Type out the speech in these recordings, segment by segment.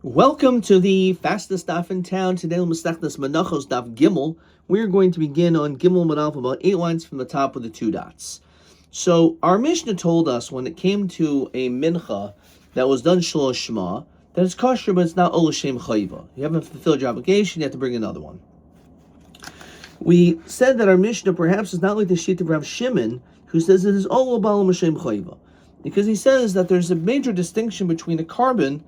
Welcome to the fastest daf in town. Today, Masechtas Menachos daf Gimel. We're going to begin on Gimel Menaf, about 8 lines from the top with the 2 dots. So, our Mishnah told us when it came to a mincha that was done shelo shma, that it's kosher, but it's not ol shem chayva. You haven't fulfilled your obligation, you have to bring another one. We said that our Mishnah perhaps is not like the sheet of Rav Shimon, who says it is ol bal shem chayva, because he says that there's a major distinction between a carbon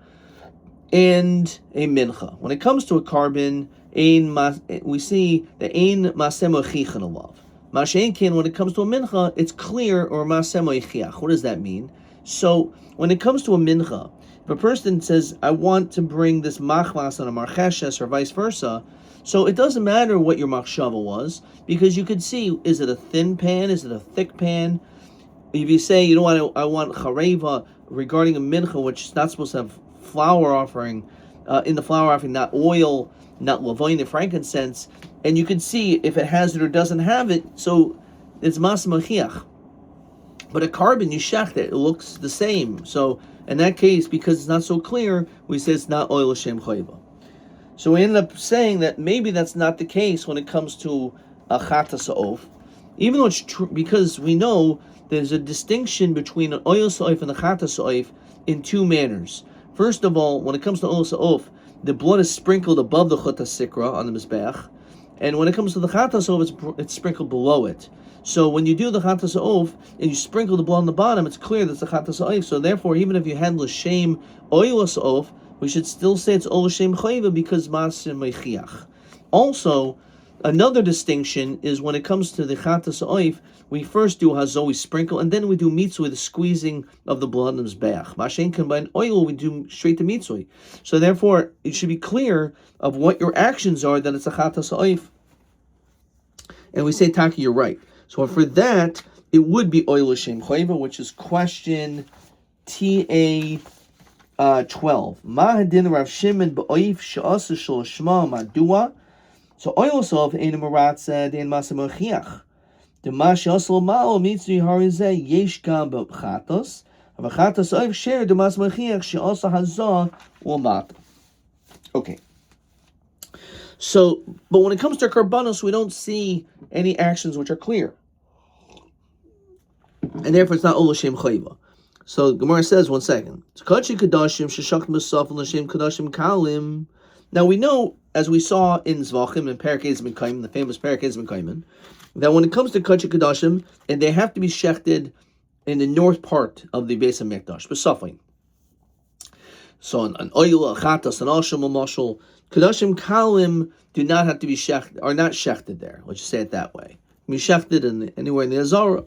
and a mincha. When it comes to a carbon, we see the ein maseh mochichan alav. Mashenkin, when it comes to a mincha, it's clear, or maseh mochiach. What does that mean? So when it comes to a mincha, if a person says, I want to bring this machmas on a marcheshes, or vice versa, so it doesn't matter what your machshava was, because you could see, is it a thin pan, is it a thick pan? If you say, you know what, I want chareva regarding a mincha, which is not supposed to have flour offering, in the flour offering, not oil, not lavoin, frankincense, and you can see if it has it or doesn't have it, so it's mas machiach. But a carbon, you shecht it looks the same. So in that case, because it's not so clear, we say it's not oil shem chayva. So we ended up saying that maybe that's not the case when it comes to a chatas ha'of, even though it's true, because we know there's a distinction between an oil sa'of and a chatas ha'of in 2 manners. First of all, when it comes to oil sa'of, the blood is sprinkled above the chut sikra on the mizbeach, and when it comes to the chatas ha'of, it's sprinkled below it. So when you do the chatas ha'of and you sprinkle the blood on the bottom, it's clear that's the chatas ha'of. So therefore, even if you had l'shem oil sa'of, we should still say it's ol shem chayva because masim mechiach. Also, another distinction is when it comes to the chatas ha'of, we first do hazoi sprinkle, and then we do mitzvah, the squeezing of the blood in the mizbeach. Mashen combined oil, we do straight to mitzvah. So therefore, it should be clear of what your actions are, that it's a chatas ha'of. And we say, Taki, you're right. So for that, it would be oil shem chayva, which is question TA 12. Ma hadin Rav Shimon b'oif she'asa shel shma madua. So oil sof ein maratza dein masa mochiach. The ma she'asa l'ma'o mitzri harizeh yesh gam b'chatos. V'chatos oif sher the masa mochiach she'asa hazah l'mata. Okay. So, but when it comes to karbanos, we don't see any actions which are clear, and therefore it's not ol shem chayva. So Gemara says, 1 second. Now we know, as we saw in Zvachim and Perek Ezim Kaiman, the famous Perek Ezim Kaiman, that when it comes to Kachik Kadashim, and they have to be shechted in the north part of the Beis HaMikdash, B'Safin. So an oil, a chatas, an asham, a mashal, Kadashim Kalim do not have to be shechted, are not shechted there. Let's just say it that way. Be shechted anywhere in the Azara.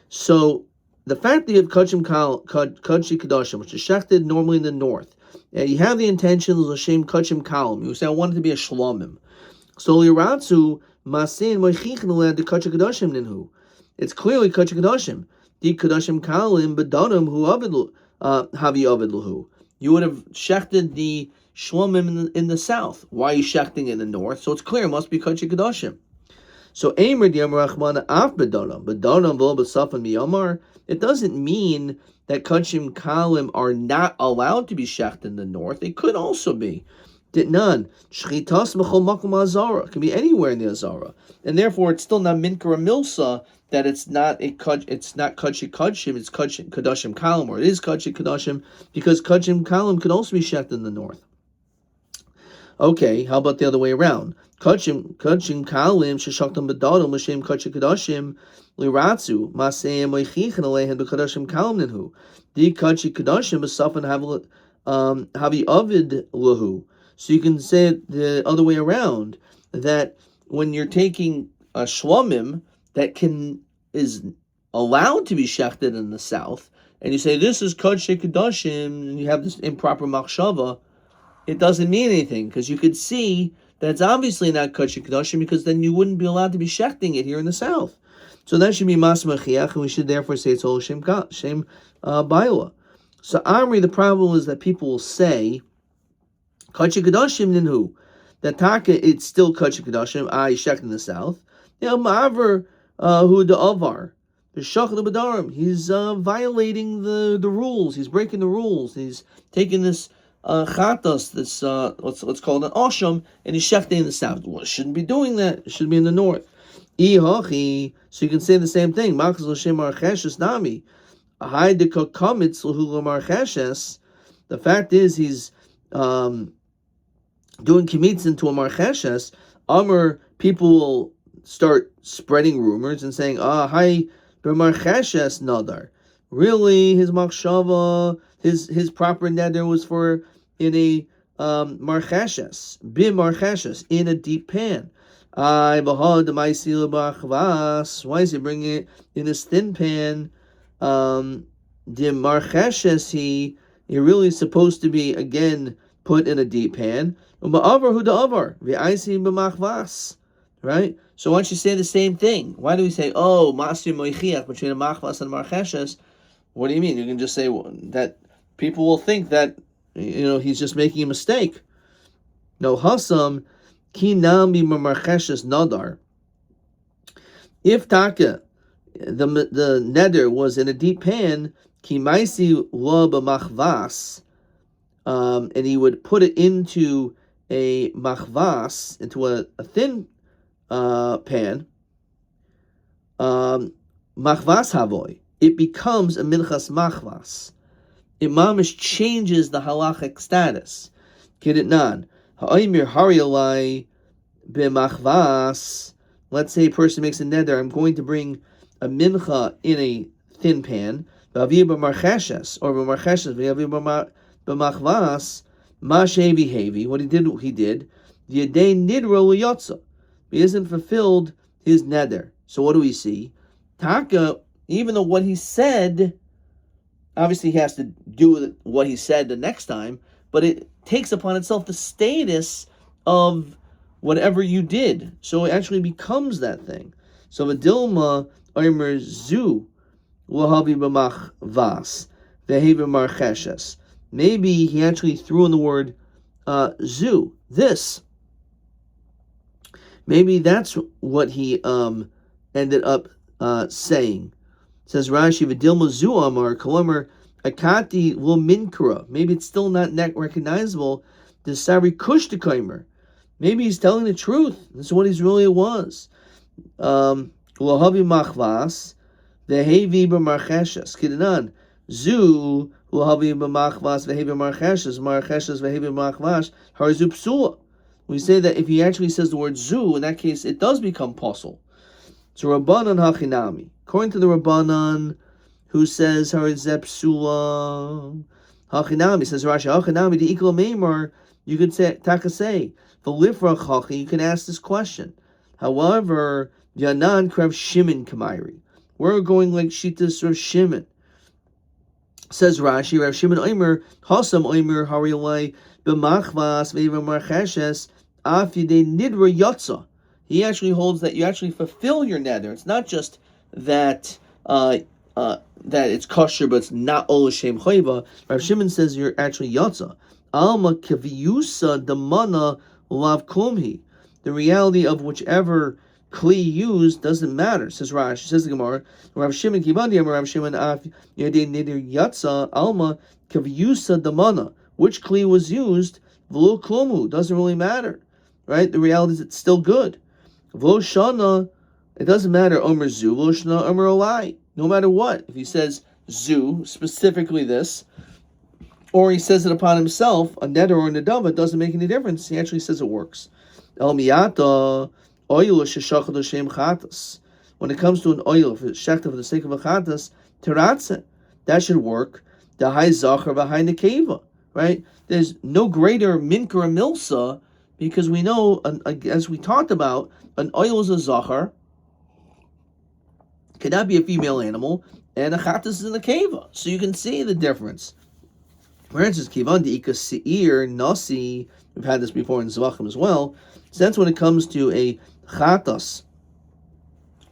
So the fact that you have Kachim Kadashim, which is shechted normally in the north, you have the intention of Hashem Kachim Kalim. You say, I want it to be a Shlomim. So Liratzu Masin Moichichin land the Kachim Kadashim Ninhu. It's clearly Kachim Kadashim. The Kadashim Kalim Bedanim who Avid Havi Avid Lahu. You would have shechted the Shlomim in the south. Why are you shechting in the north? So it's clear it must be Kachim Kadashim. So Eimer Diyam Rachmana Af Bedanim Vol B'Safan Miyamar. It doesn't mean that Kachim Kalim are not allowed to be shechted in the north. They could also be. None. Shchitas Mechol Makom Azara. It can be anywhere in the Azara. And therefore it's still not Minkara Milsa that it's not Kachim, it's Kachim Kadashim Kalim, or it is Kachim Kadashim, because Kachim Kalim could also be shechted in the north. Okay, how about the other way around? Kachim Kalim Sheshachtam Bedadim L'Shem Kachim Kadashim Liratzu Maseh Moichichin Alehem B'Kadashim Kalim Ninhu. The Kachim Kadashim B'Safan Havi Avid Lahu. So you can say it the other way around, that when you're taking a Shlomim that is allowed to be shechted in the south, and you say this is Kachim Kadashim, and you have this improper machshava, it doesn't mean anything, because you could see that it's obviously not Kachim Kadashim, because then you wouldn't be allowed to be shechting it here in the south. So that should be Mas Machiach, and we should therefore say it's all Shem Baila. So Amri, the problem is that people will say Kachim Kadashim Ninhu, that Taka, it's still Kachim Kadashim, shechted in the south. Ma'aver Hu the Avar, the Shach the Badarim, he's violating the rules, he's breaking the rules, he's taking this chatas, this let's call it an asham, and he's shefting in the south. Well, it shouldn't be doing that. It should be in the north. Ihachi, so you can say the same thing. Machas l'shem marcheshes nami. Haidika kamitz l'hula marcheshes. The fact is, he's doing kimitz into a marcheshes. Amr, people will start spreading rumors and saying, hi, b'marcheshes nadar. Really, his machshava, his proper neder was for in a marcheshes, b'marcheshes, in a deep pan. Why is he bringing it in this thin pan? The marcheshes, you're really supposed to be again put in a deep pan. Right? So why don't you say the same thing? Why do we say, masir moichiach between a machvas and marcheshes? What do you mean? You can just say that people will think that he's just making a mistake. No, hasam ki nami marcheshes nadar. If taka the neder was in a deep pan, ki maisi lo b'machvas, and he would put it into a machvas, into a thin pan, machvas havoy, it becomes a minchas machvas. It mamish changes the halachic status. Kiditnan ha'omer harialai b'machvas. Let's say a person makes a neder, I'm going to bring a mincha in a thin pan, v'aviv b'marcheshes, or b'marcheshes v'aviv b'machvas, ma shevi hevi, what he did, the yedei nidro l'yotza. He hasn't fulfilled his neder. So what do we see? Taka, even though what he said, obviously he has to do what he said the next time, but it takes upon itself the status of whatever you did. So it actually becomes that thing. So Vadilma Omer Zu Wahavi B'machvas Vehevi Marcheshes. Maybe he actually threw in the word zu, this. Maybe that's what he ended up saying. It says Rashi, V'dilma zu amar kolomer akati lo minkra. Maybe it's still not recognizable. The Sari Kushtakaimer. Maybe he's telling the truth. This is what he really was. Lahavi machvas vehevi b'marcheshes. Kidanan zu lahavi b'machvas vehevi b'marcheshes vehevi b'machvas harzu psula. We say that if he actually says the word zu, in that case, it does become puzzle. So Rabbanan hachinami. According to the Rabbanan, who says harzep psula hachinami, says Rashi hachinami the ikla meimar. You could say takasei. For you can ask this question. However, Yanan Krav Shimon Kamairi. We're going like Shitas Rav Shimon. Says Rashi, Rav Shimon Omer, Hasam Omer Harilai, B'machvas Veva Marcheshes, Afide Nidra Yotza. He actually holds that you actually fulfill your neder. It's not just that that it's kosher, but it's not Ol Shem Chayva. Rav Shimon says you're actually Yotza. Alma Kaviyusa Damana Lav Klumhi. The reality of whichever kli used doesn't matter. Says Rashi, says the Gemara. Rav Shimon Kivandi, Rav Shimon Af Yadei Nidir Yatsa Alma Kavyusa Damana. Which kli was used? V'lo Klumu doesn't really matter, right? The reality is it's still good. V'lo Shana, it doesn't matter. Omer Zu, V'lo Shana Omer Olai. No matter what, if he says Zu, specifically this, or he says it upon himself, a neder or a nedava, it doesn't make any difference. He actually says it works. El miyata oil sheshachad l'shem chatas. When it comes to an oil for shechta for the sake of a chatas, teratze, that should work. The high zachar v'hai nekeva, right? There's no greater minkar milsa because we know, as we talked about, an oil is a zachar, cannot be a female animal, and a chatas is in a keva. So you can see the difference. For instance, kivan deika seir nasi. We've had this before in Zvachim as well. Since when it comes to a chatas,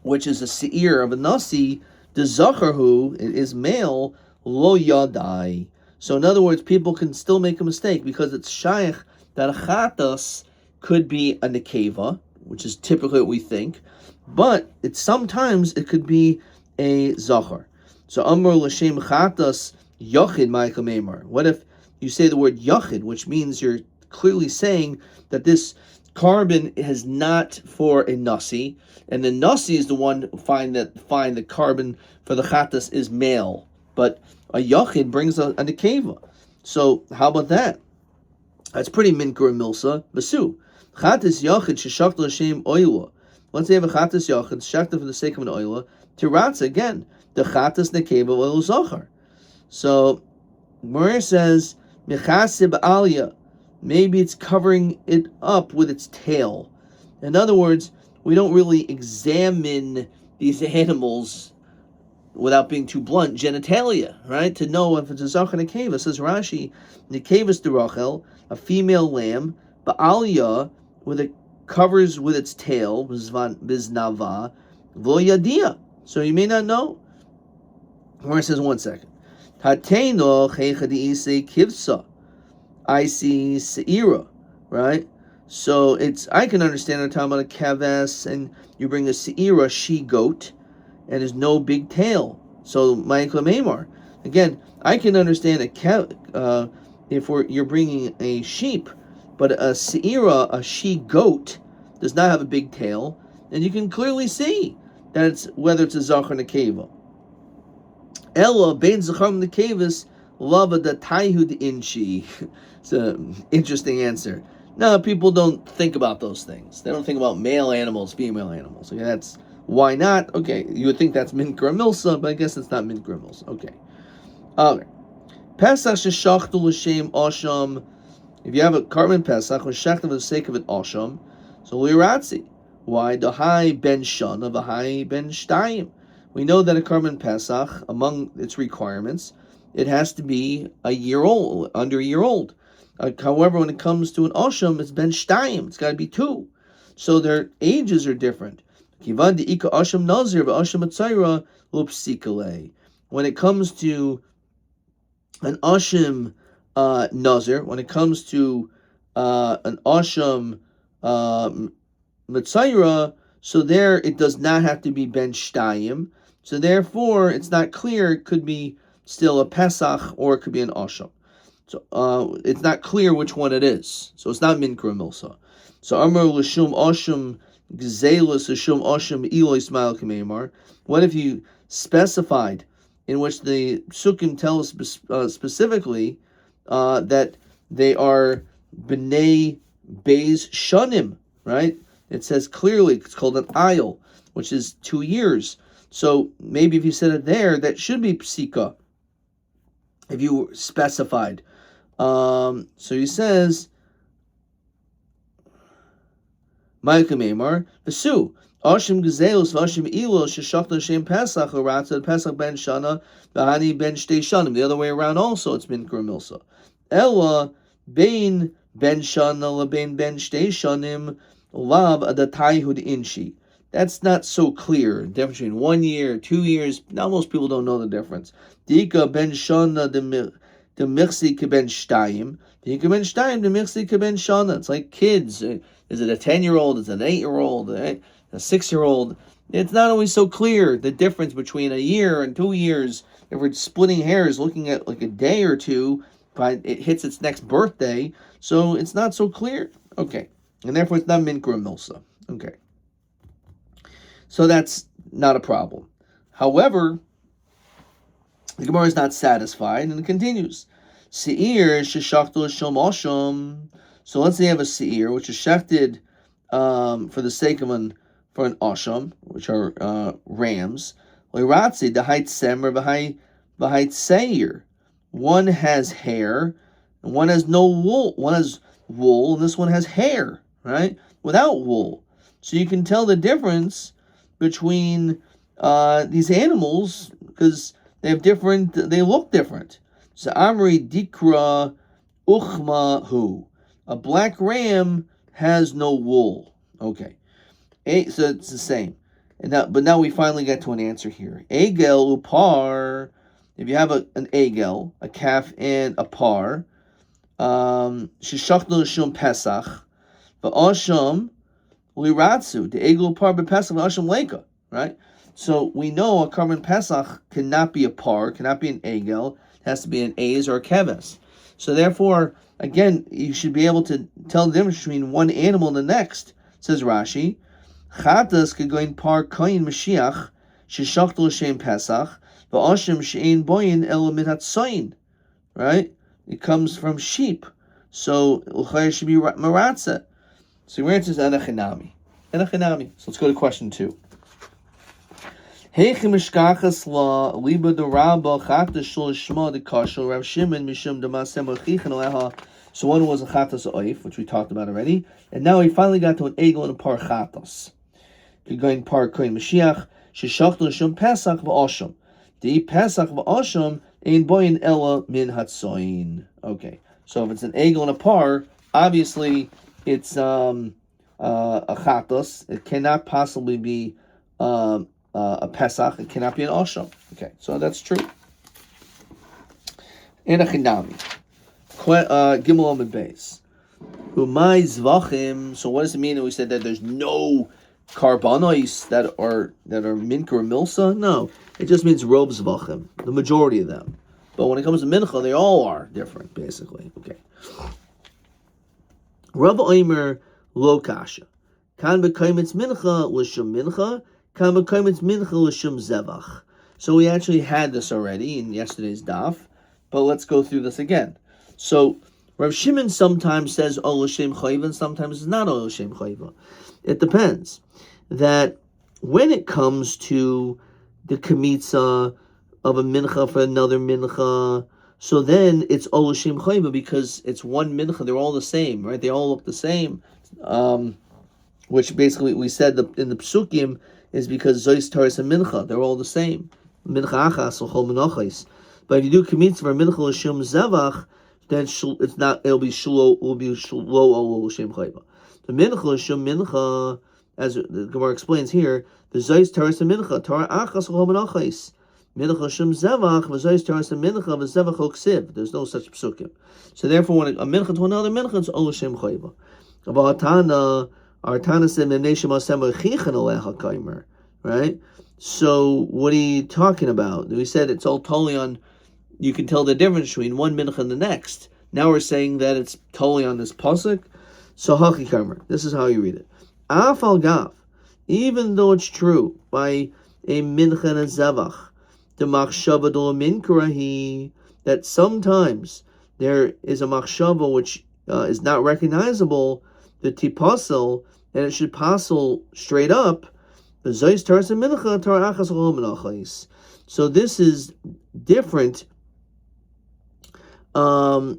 which is a seir of a nasi, the zacharhu is male, lo yadai. So in other words, people can still make a mistake because it's shaykh that a chatas could be a nekeva, which is typically what we think, but sometimes it could be a zachar. So amr l'shem chatas yochid ma'ikam emar. What if you say the word yachid, which means you're clearly saying that this carbon is not for a nasi, and the nasi is the one find the carbon for the chatas is male, but a yachid brings a nekeva. So how about that? That's pretty minkar milsa basu. Chatas yachid sheshachta l'shem oila. Once they have a chatas yachid shechta for the sake of an oila, tiratza again the chatas nekeva oil zachar. So Gemara says mechasib aliyah. Maybe it's covering it up with its tail. In other words, we don't really examine these animals without being too blunt, genitalia, right? To know if it's a zachar nekeva. Says Rashi, nekevas derachel, a female lamb, ba'aliyah, with it covers with its tail, biznava, vo yadia. So you may not know. Where it says 1 second. Tateno chechadi kivsa. I see seira, right? So I can understand I'm talking about a keves, and you bring a seira, she-goat, and there's no big tail. So Michael Mamar. Again, I can understand if you're bringing a sheep, but a seira, a she-goat, does not have a big tail, and you can clearly see that whether it's a zachar nekeva. Ella bein zachar nekevis lava da taihud inchi. It's an interesting answer. No, people don't think about those things. They don't think about male animals, female animals. Okay, that's why not. Okay, you would think that's minkar milsa, but I guess it's not minkar milsa. Okay. Pesach sheshachtu l'shem osham. If you have a carbon pesach, shechta for the sake of an osham, so liratzi. Why the high ben shana, the high ben shtayim? We know that a carbon pesach, among its requirements, it has to be a year old, under a year old. However, when it comes to an osham, it's ben shtayim. It's got to be 2. So their ages are different. Kivan de ika osham nazir, but osham atzayra lupsikale. When it comes to an osham nazir, when it comes to an osham matzayra, so there it does not have to be ben shtayim. So therefore, it's not clear. It could be still a pesach or it could be an osham. So it's not clear which one it is. So it's not minkar milsa. So amar l'shum osham gzelis l'shum osham ilois mal kamemar. What if you specified in which the psukim tell us specifically that they are b'nei beis shanim, right? It says clearly it's called an ayil, which is 2 years. So maybe if you said it there, that should be psika. If you specified. So he says, Ma'ika Meimar, Vesu, Oshim Gazelus, Vashim Ilo, Sheshachta Shem Pesach, Arata, Pesach Ben Shana, Vahani Ben Shtei Shanim. The other way around also, it's Minkar Milsa. Ella, Bain Ben Shana, Labain Ben Shtei Shanim, Lab Adatayhud Inshi. That's not so clear. The difference between 1 year, 2 years, now most people don't know the difference. Dika Ben Shana, the Mixi Keben Shtayim, Dika Ben Shtayim, the Mixi Keben Shana. It's like kids. Is it a 10-year-old? Is it an 8-year-old? A 6-year-old? It's not always so clear, the difference between a year and 2 years. If we're splitting hairs, looking at like a day or two, but it hits its next birthday, so it's not so clear. Okay. And therefore it's not Minkar Milsa. Okay. So that's not a problem. However, the Gemara is not satisfied and it continues. Seir sheshachtu l'shom osham. So let's say you have a seir which is shechted for the sake of an osham, which are rams. Leiratzi the height semer v'hait seir. One has hair and one has no wool. One has wool and this one has hair, right? Without wool. So you can tell the difference between these animals because they look different. So Amri Dikra Uchma Hu. A black ram has no wool. Okay. So it's the same. But now we finally get to an answer here. Egel upar. If you have an egel, a calf and a par, sheshachnu l'shum pesach, v'asham liratzu. The egel upar b'pesach v'asham leka. Right. So we know a carbon pesach cannot be a par, cannot be an egel. It has to be an A's or a keves. So therefore, again, you should be able to tell the difference between one animal and the next. Says Rashi, Chatas kegoin par koyin Mashiach sheshachtu l'shem Pesach v'oshim she'ein boyin elo mitatzoyin. Right? It comes from sheep, so l'chayr should be maratza. So your answer is enachinami. Enachinami. So let's go to question 2. Heichim mishkachas la liba de rabba chatas shul shma de kashel Rav Shimon mishum de masem achichan aleha. So one was a chatas oif, which we talked about already, and now we finally got to an egel and a par chatas. Going par koin Mashiach sheshachtu l'shem Pesach v'osham. The Pesach v'osham ein boyin ella min hatzoin. Okay, so if it's an egel and a par, obviously it's a chatos. It cannot possibly be a Pesach. It cannot be an osham. Okay, so that's true. And a chinami. Gimel Amud Beis. Umay zvachim. So what does it mean that we said that there's no carbonos that are minka or milsa? No, it just means rob zvachim, the majority of them. But when it comes to mincha, they all are different, basically. Okay. Rav Omer lo kasha. Kan b'kaimitz mincha l'shum mincha. Kan b'kaimitz mincha l'shum zevach. So we actually had this already in yesterday's daf, but let's go through this again. So Rav Shimon sometimes says ol l'shem chayva, and sometimes it's not ol l'shem chayva. It depends. That when it comes to the kamitza of a mincha for another mincha, so then it's ol l'shem chayva because it's one mincha. They're all the same, right? They all look the same. Which basically we said in the psukim is because zois taras and mincha, they're all the same. Mincha achas l'chol menachos. But if you do kamitza for mincha l'shem zevach, then it's not. It'll be shlo ol l'shem chayva. The mincha l'shem mincha, as the Gemara explains here, the zois taras and mincha tara achas l'chol menachos. Mincha l'shem zevach v'zois taras and mincha v'zevach oksiv. There's no such psukim. So therefore, when a mincha to another mincha, it's ol l'shem chayva. Our Tana said, right? So what are you talking about? We said it's all totally on, you can tell the difference between one mincha and the next. Now we're saying that it's totally on this pasuk. So hachi, this is how you read it. Afal gav, even though it's true, by a mincha and a zevach, the machshava do minkarahi, that sometimes there is a machshava which is not recognizable, the tipasel, and it should passel straight up. So this is different. When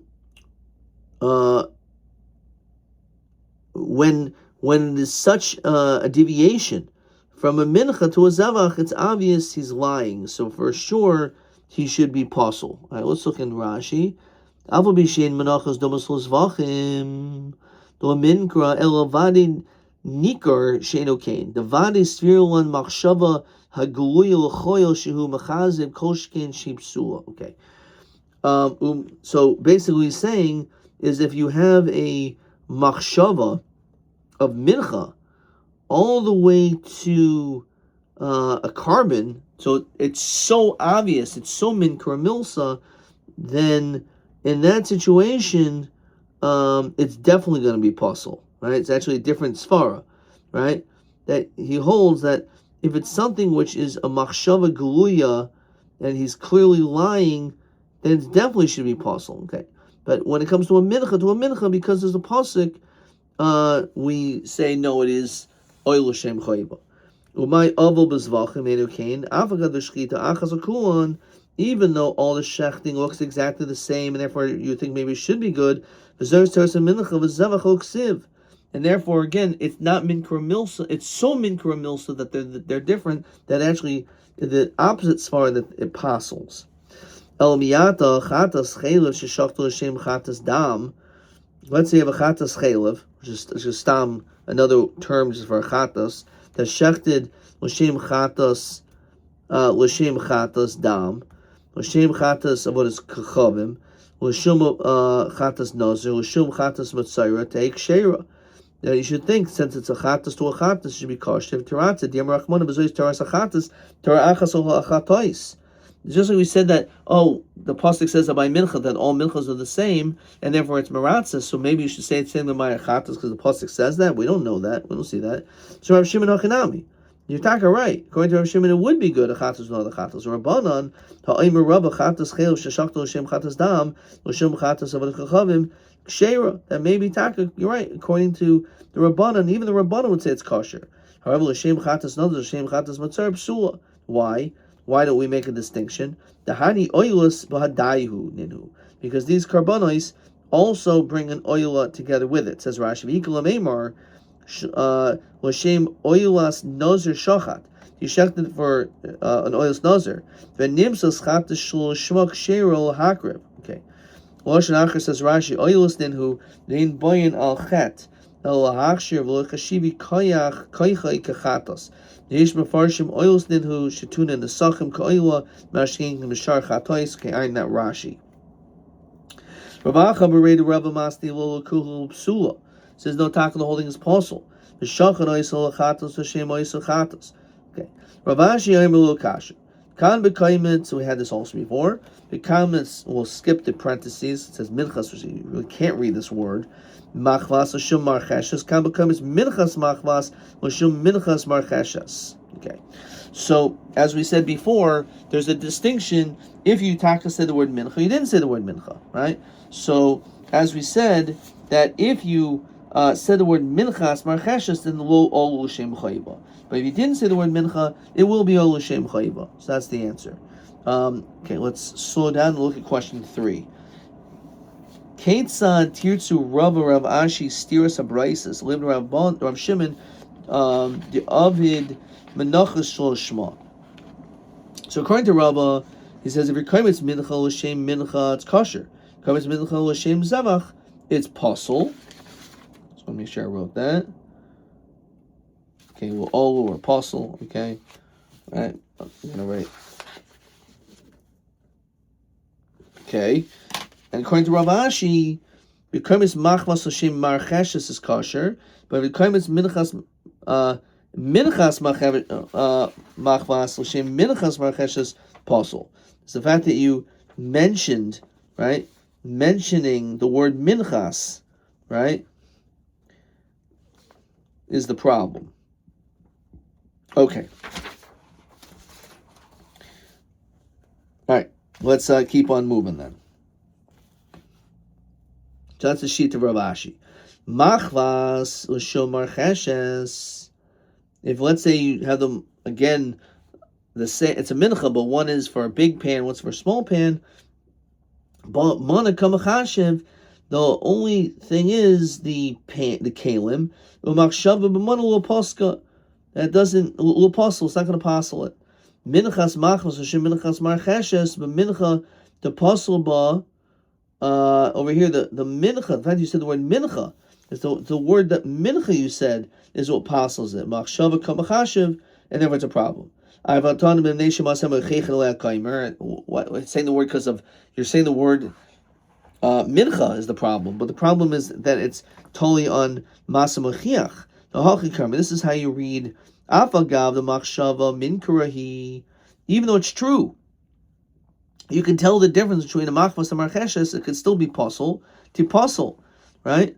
there's such a deviation from a mincha to a zavach, it's obvious he's lying. So for sure he should be passel. All right, let's look in Rashi. Avol b'shein menachos domus l'zvachim. The minkra elavadin nikar sheino kain. The vadi svirlan machshava hagluya l'choyel shehu machazib koshkein shipsula. Okay. So basically, he's saying is if you have a machshava of mincha all the way to a carbon, so it's so obvious, it's so minkra milsa, then in that situation, it's definitely going to be puzzle, right? It's actually a different svara, right? That he holds that if it's something which is a machshava geluya, and he's clearly lying, then it definitely should be puzzle, okay? But when it comes to a mincha, because there's a pasuk, we say no, it is oil l'shem chayva. Umay avol b'zvachim enu kain afagad l'shchita achas akulon. Even though all the shechting looks exactly the same, and therefore you think maybe it should be good, and therefore again, it's not minkra milsa. It's so minkra milsa that they're different. That actually the opposite svara that it apostles. El miyata chatas chaylev sheshachtu l'shem chatas dam. Let's say you have a chatas chaylev, which is stam, another term just for a chatas that shechted l'shem chatas dam. L'shem chatas of what is kachavim, l'shum chatas nazir, l'shum chatas matzayra take sheira. Now you should think, since it's a chatas to a chatas, it should be kosher. Tirata, diam rachmana b'zois taras a chatas, tara achas ol achatois. Just like we said that, the pasuk says about mincha that all minchas are the same, and therefore it's meratzah. So maybe you should say it's same with my achatas because the pasuk says that. We don't know that. We don't see that. So Rav Shimon Hachanami, you're talking right. According to Rav Shimon, it would be good achatas with other chatas. Rabbanan ha'aymer rabba chatas chel sheshachto l'shem chatas dam l'shem chatas avad chachavim kshera. That may be taka. You're right. According to the Rabbanan, even the Rabbanan would say it's kosher. However, l'shem chatas nazar l'shem chatas matzar psula. Why? Why don't we make a distinction? The hani oilus b'hadayihu ninu, because these karbonos also bring an oila together with it. It says Rashi v'ikol meimar l'shem oilas nozer shochat. You shechted it for an oilus nozer. V'nimsas chatas shlo shmok sheirol hakrib. Okay. Lashon Acher says Rashi oilus ninhu nein boyin al chet el hachshir v'lochashivi koyach koychay kachatos. Yesh mefarshim oils ninhu shetuna nesachim ka'oila mashkin mishar chatois ke'ayin that Rashi. Ravacha berei the Rabbi Masni lo kuhu psula says no taka the holding is possible. Mishachan oisel chatos Hashem oisel chatos. Okay. Ravashi ayim lo kasha. Kan bekaimet. So we had this also before. Bekaimet. We'll skip the parentheses. It says minchas. You really can't read this word. Machvas l'shum marcheshes. Kan bekaimet minchas machvas l'shum minchas marcheshes. Okay. So as we said before, there's a distinction. If you taka said the word mincha, you didn't say the word mincha, right? So as we said that if you said the word minchas marcheshes, then the lo ol l'shem chayiva. But if you didn't say the word mincha, it will be ol l'shem chayiva. So that's the answer. Okay, let's slow down and look at question 3. Keitzad tirtzu Rav Ashi stiras habraises lived Rav Shimon the Avid Menachot Shloshma. So according to Rabbi, he says if your kaimitz mincha l'shem mincha, it's kosher. Kaimitz mincha l'shem zavach, it's possible. Just want to make sure I wrote that. Okay, well, olu or apostle. Okay, all right. I'm gonna write. Okay, and according to Rav Ashi, v'kaimitz machvas l'shem marcheshes is kosher, but v'kaimitz minchas minchas machvas l'shem minchas marcheshes possible. It's the fact that you mentioned, right? Mentioning the word minchas, right, is the problem. Okay. All right. Let's keep on moving then. So that's the sheet of Rav Ashi. Machvas l'shom marcheshes. If let's say you have them again, the same, it's a mincha, but one is for a big pan, one's for a small pan. But mana kamachashiv, the only thing is the pan, the kalim. Umachshava b'mana l'poska. That doesn't l'posel. It's not going to posel it. Minchas machvas l'shem minchas marcheshes, but mincha the posel ba. Over here the mincha. In fact, you said the word mincha. It's the word that mincha you said is what apostles it. Machshava kamachashiv, and therefore it's a problem. I've saying the word because of you're saying the word mincha is the problem, but the problem is that it's totally on masa machiach. This is how you read afagav the machshava min kurahi, even though it's true. You can tell the difference between a machvas and marcheshes. It could still be posel to posel, right?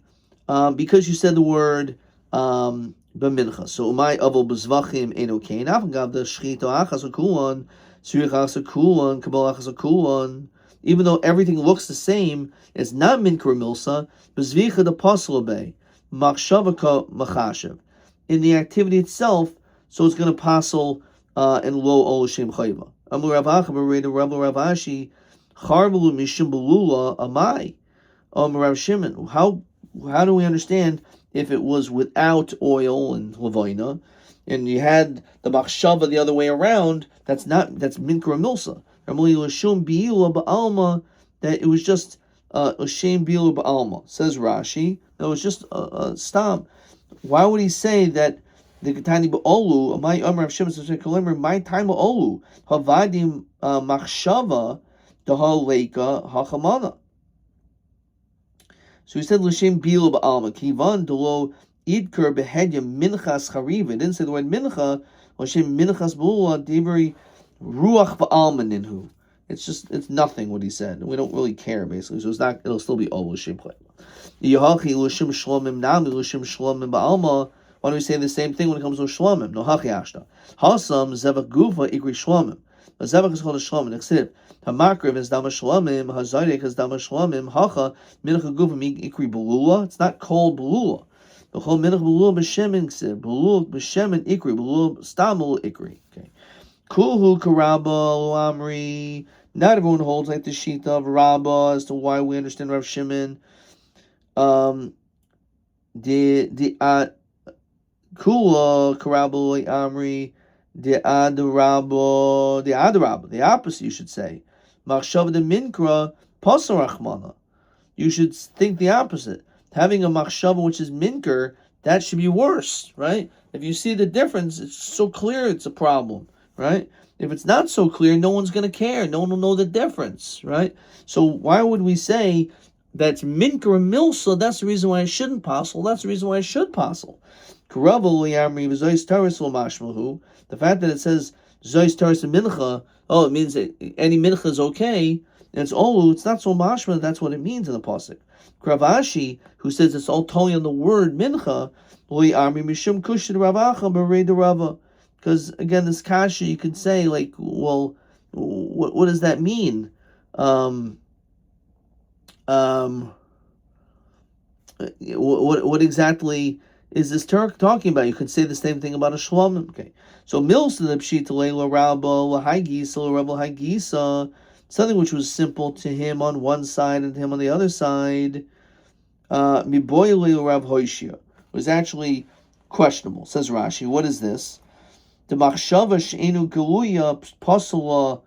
Because you said the word b'mincha. So umay avol b'zvachim eno kain. Afagav the shchito achas akulan, tzurich achas akulan, kabel achas akulan. Even though everything looks the same, it's not min kura milsa. B'zvicha the posel obey machshavaka machashav. In the activity itself, so it's going to posel and lo ol shem chayva. Amur Rav Achabar Rav Ashi Charvelu Mishum Belula Amai. Rav Shimon. How do we understand if it was without oil and levina, and you had the machshava the other way around? That's minkra milsa. That it was just a shame bilu ba'alma. Says Rashi. That was just a stam. Why would he say that? The Getani Ba'olu, my Rav Shimon says, my time Ba'olu, Havadim Machshava, the Haleka, Hachamana. So he said, L'Shem Bilu Ba'alma, Kivan, Delo, Idker, Behedya, Minchas Chariva. It didn't say the word Mincha, L'Shem Minchas Ba'ula, Diveri, Ruach v'alma ninhu. It's nothing what he said. We don't really care basically. So it'll still be olu shibchle. Yahachi lushim shlomim nami lushim shlomim ba'alma. Why don't we say the same thing when it comes to shlomim? No hachi ashta. Hasam zevach gufa ikri shlomim. But zevach is called a shlomim. Except hamakriv is dama shlomim. Hazaydik is dama shlomim. Hacha mincha gufa ikri belula. It's not called belula. The whole mincha belula b'shemin ksib. Belula b'shemin ikri. Belula stamul ikri. Okay. Kulhu karaba lo amri. Not everyone holds like the sheet of Rabba as to why we understand Rav Shimon. The kula karabul amri the adarabba, the opposite you should say. Machshav de minkra pasarachmana. You should think the opposite. Having a machshava which is minker, that should be worse, right? If you see the difference, it's so clear it's a problem, right? If it's not so clear, no one's going to care. No one will know the difference, right? So why would we say that's minker and milsa? That's the reason why I shouldn't passel. That's the reason why I should passel. The fact that it says zois taris and mincha, oh, it means that any mincha is okay, and it's olu. It's not so mashma. That's what it means in the pasuk. Kravashi, who says it's all totally on the word mincha, because again, this kasha, you could say like, well, what does that mean? What exactly is this Turk talking about? You could say the same thing about a shlomim. Okay, so mils to the pshita leila rabba lahaygisa rabba haygisa, something which was simple to him on one side and to him on the other side. Miboy leila rav hoishia was actually questionable. Says Rashi, what is this? The machshava she'enu geluya pasula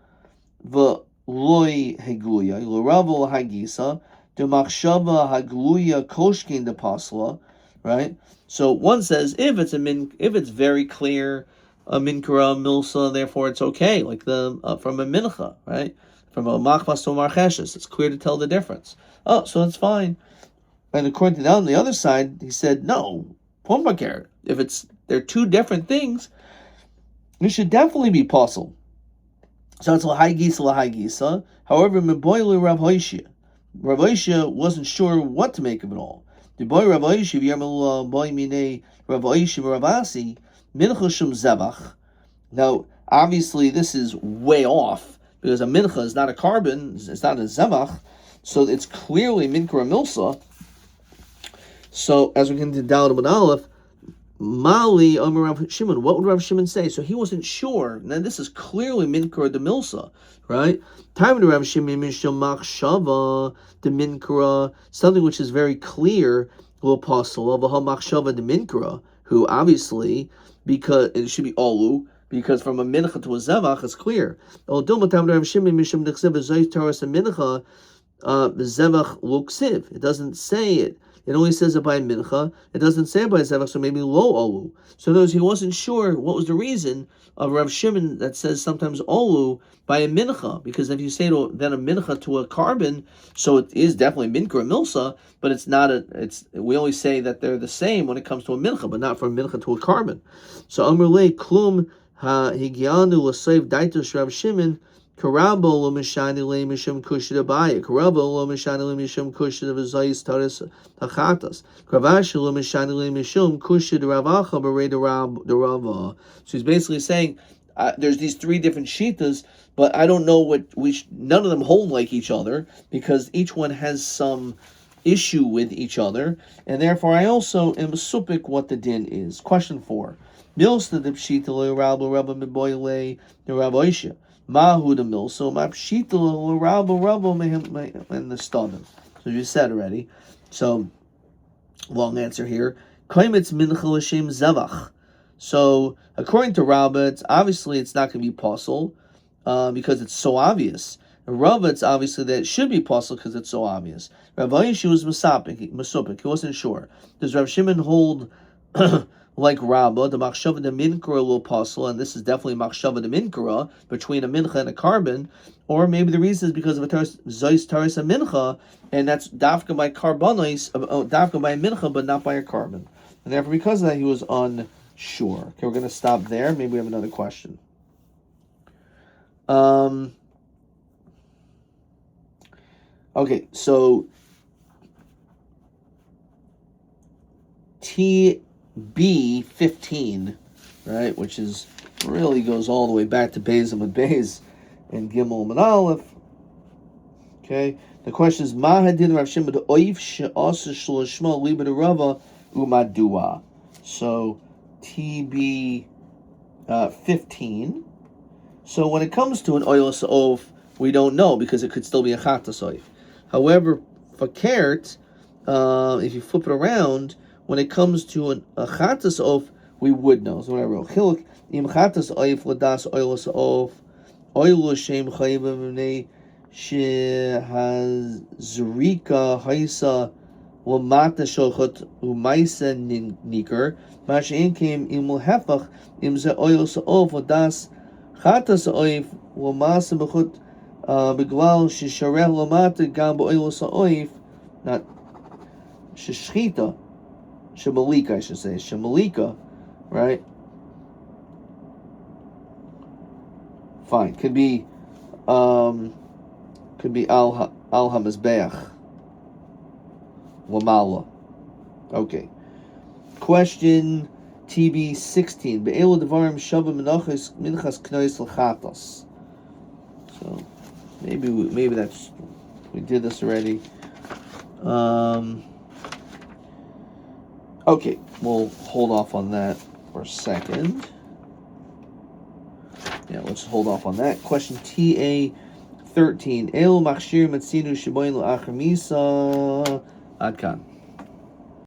v'loy heguya l'ravo hagisa. The machshava hagluya koshkin the pasla, right? So one says if it's very clear, a minkara milsa, therefore it's okay, like the from a mincha, right? From a machmas to a marcheshes, it's clear to tell the difference. Oh, so it's fine. And according to that, on the other side, he said no, pombakar. If they're two different things, it should definitely be pasul. So it's lahai gisa. However, meboilu Rav Hoshia. Rav Hoshia wasn't sure what to make of it all. The boy Rav Hoshia v'yamel boy mine Rav Hoshia Ravasi mincha shum zevach. Now, obviously, this is way off because a mincha is not a carbon, it's not a zevach, so it's clearly minkara milsa. So, as we get into Daled and Aleph, Mali Amar Rav Shimon, what would Rav Shimon say? So he wasn't sure. Now this is clearly minkara de milsa, right? Time to Rav Shimon mishum machshava de minkara, something which is very clear. Will apostle of a machshava de minkara, who obviously because it should be olu because from a mincha to a zevach is clear. Although time to Rav Shimon mishum dechsev zayis taras a mincha zevach luksiv. It doesn't say it. It only says it by mincha. It doesn't say it by zevach, so maybe lo olu. So in other words, he wasn't sure what was the reason of Rav Shimon that says sometimes olu by a mincha, because if you say then a mincha to a carbon, so it is definitely minkra milsa, but it's not we only say that they're the same when it comes to a mincha, but not from a mincha to a carbon. So Amr le klum ha higyanu l'seiv daitus Rav Shimon. Karabo lo mishani le mishum kushida baya. Karabo lo mishani le mishum kushida v'zayis taris hachatas. Kravashi lo mishani le mishum kushida ravacha b'rei the rava. So he's basically saying there's these three different shitas, but I don't know none of them hold like each other because each one has some issue with each other, and therefore I also am supik what the din is. Question 4. Milsta the pshita le rabba rabba miboy le the rabba. Mahu the mil, so my pshita and the stomach. So you said already. So long answer here. Kaimitz mincha l'shem zevach. So according to Rabbi, it's not going to be possible because it's so obvious. Rabbi, it's obviously that it should be possible because it's so obvious. Rabbi Yishu was masupik. He wasn't sure. Does Rav Shimon hold like Rabba, the machshava de minkara will apostle, and this is definitely machshava de minkara between a mincha and a carbon, or maybe the reason is because of a zois taris a mincha, and that's dafka by carbonis, dafka by a mincha, but not by a carbon, and therefore because of that he was unsure. Okay, we're going to stop there. Maybe we have another question. Okay, so TB15, right, which is really goes all the way back to Beis and Beis and Gimel and Aleph. Okay, the question is Ma hadin Rav Shimon the Oif she'asa shlishma liba Rava umadua. So TB 15. So when it comes to an oilus oaf, we don't know because it could still be a chatas oif. However, for kert, if you flip it around, when it comes to a chatas oaf, we would know. So what I wrote, chiluk im chatas oif ladas oilus oaf, oilus shem chayvim v'nei shehazrika haisa lamata shochot umaisa niker, mashein came imul hefach im ze oilus oaf ladas Chatas oif l'masa b'chut b'glal sheshareh l'mata gam b'oilus ha'oif, not sheshchita, shemalika I should say, shemalika, right? Fine, could be al hamizbeach l'mala. Okay. Question TB 16. Be'elu devarim shavim minchas knois l'chatas. So maybe that's we did this already. Okay, we'll hold off on that for a second. Yeah, let's hold off on that. Question TA 13. El machshir matzinu sheboin l'achar misa adkan.